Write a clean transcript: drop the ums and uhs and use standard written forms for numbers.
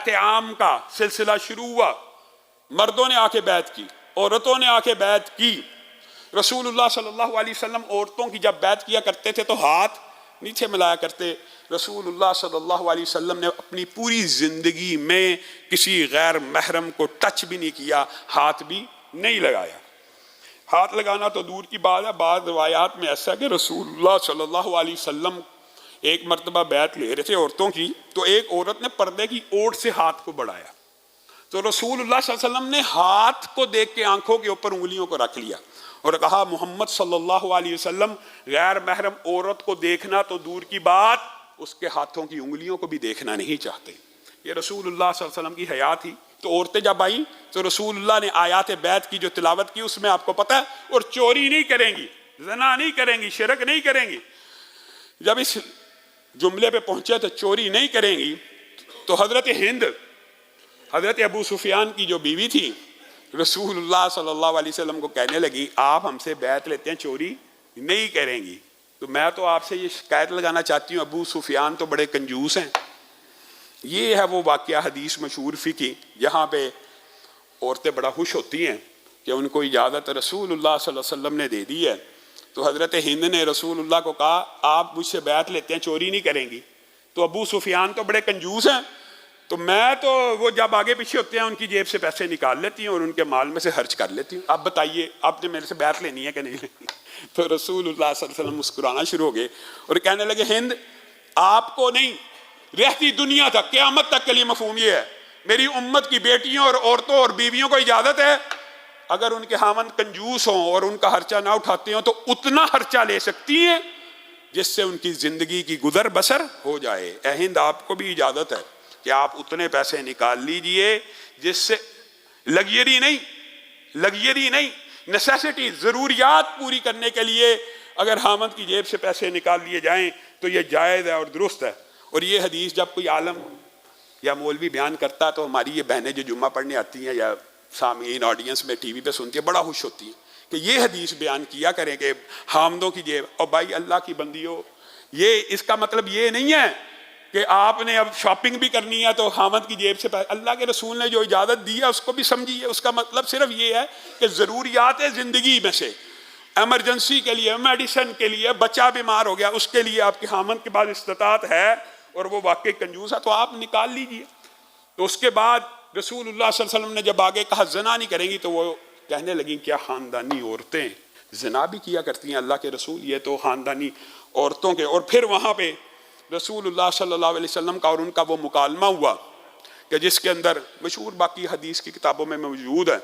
بیعت عام کا سلسلہ شروع ہوا، مردوں نے آ کے بیعت کی، عورتوں نے آ کے بیعت کی۔ رسول اللہ صلی اللہ علیہ وسلم عورتوں کی جب بیعت کیا کرتے تھے تو ہاتھ نیچے ملایا کرتے۔ رسول اللہ صلی اللہ علیہ وسلم نے اپنی پوری زندگی میں کسی غیر محرم کو ٹچ بھی نہیں کیا، ہاتھ بھی نہیں لگایا۔ ہاتھ لگانا تو دور کی بات ہے، بعض روایات میں ایسا ہے کہ رسول اللہ صلی اللہ علیہ وسلم ایک مرتبہ بیعت لے رہے تھے عورتوں کی، تو ایک عورت نے پردے کی اوٹ سے ہاتھ کو بڑھایا، تو رسول اللہ صلی اللہ علیہ وسلم نے ہاتھ کو دیکھ کے آنکھوں کے اوپر انگلیوں کو رکھ لیا اور کہا محمد صلی اللہ علیہ وسلم غیر محرم عورت کو دیکھنا تو دور کی بات، اس کے ہاتھوں کی انگلیوں کو بھی دیکھنا نہیں چاہتے۔ یہ رسول اللہ صلی اللہ علیہ وسلم کی حیا تھی۔ تو عورتیں جب آئیں تو رسول اللہ نے آیات بیعت کی جو تلاوت کی اس میں آپ کو پتہ ہے، اور چوری نہیں کریں گی، زنا نہیں کریں گی، شرک نہیں کریں گی۔ جب اس جملے پہ پہنچے تو چوری نہیں کریں گی، تو حضرت ہند، حضرت ابو سفیان کی جو بیوی تھی، رسول اللہ صلی اللہ علیہ وسلم کو کہنے لگی آپ ہم سے بیعت لیتے ہیں چوری نہیں کریں گی، تو میں تو آپ سے یہ شکایت لگانا چاہتی ہوں ابو سفیان تو بڑے کنجوس ہیں۔ یہ ہے وہ واقعہ حدیث مشہور فقہی جہاں پہ عورتیں بڑا خوش ہوتی ہیں کہ ان کو اجازت رسول اللہ صلی اللہ علیہ وسلم نے دے دی ہے۔ تو حضرت ہند نے رسول اللہ کو کہا آپ مجھ سے بیعت لیتے ہیں چوری نہیں کریں گی، تو ابو سفیان تو بڑے کنجوس ہیں، تو میں تو وہ جب آگے پیچھے ہوتے ہیں ان کی جیب سے پیسے نکال لیتی ہوں اور ان کے مال میں سے خرچ کر لیتی ہوں، اب بتائیے آپ نے میرے سے بیعت لینی ہے کہ نہیں لینی؟ تو رسول اللہ صلی اللہ علیہ وسلم مسکرانا شروع ہو گئے اور کہنے لگے ہند آپ کو نہیں، رہتی دنیا تک قیامت تک کے لیے مفہوم یہ ہے، میری امت کی بیٹیوں اور عورتوں اور بیویوں کو اجازت ہے اگر ان کے خاوند کنجوس ہوں اور ان کا خرچہ نہ اٹھاتے ہوں تو اتنا خرچہ لے سکتی ہیں جس سے ان کی زندگی کی گزر بسر ہو جائے۔ اے ہند آپ کو بھی اجازت ہے کہ آپ اتنے پیسے نکال لیجئے جس سے لگژری نہیں، نیسیسٹی، ضروریات پوری کرنے کے لیے اگر خاوند کی جیب سے پیسے نکال لیے جائیں تو یہ جائز ہے اور درست ہے۔ اور یہ حدیث جب کوئی عالم یا مولوی بیان کرتا تو ہماری یہ بہنیں جو جمعہ پڑھنے آتی ہیں یا سامعین آڈینس میں ٹی وی پہ سنتی ہیں بڑا خوش ہوتی ہیں کہ یہ حدیث بیان کیا کریں کہ خاوندوں کی جیب، اور بھائی اللہ کی بندیوں، یہ اس کا مطلب یہ نہیں ہے کہ آپ نے اب شاپنگ بھی کرنی ہے تو خاوند کی جیب سے اللہ کے رسول نے جو اجازت دی ہے اس کو بھی سمجھیے۔ اس کا مطلب صرف یہ ہے کہ ضروریات زندگی میں سے ایمرجنسی کے لیے، میڈیسن کے لیے، بچہ بیمار ہو گیا اس کے لیے آپ کے خاوند کے پاس استطاعت ہے اور وہ واقعی کنجوس ہے تو آپ نکال لیجئے۔ تو اس کے بعد رسول اللہ صلی اللہ علیہ وسلم نے جب آگے کہا زنا نہیں کریں گی تو وہ کہنے لگیں کیا خاندانی عورتیں زنا بھی کیا کرتی ہیں؟ اللہ کے رسول یہ تو خاندانی عورتوں کے، اور پھر وہاں پہ رسول اللہ صلی اللہ علیہ وسلم کا اور ان کا وہ مکالمہ ہوا کہ جس کے اندر مشہور باقی حدیث کی کتابوں میں موجود ہے۔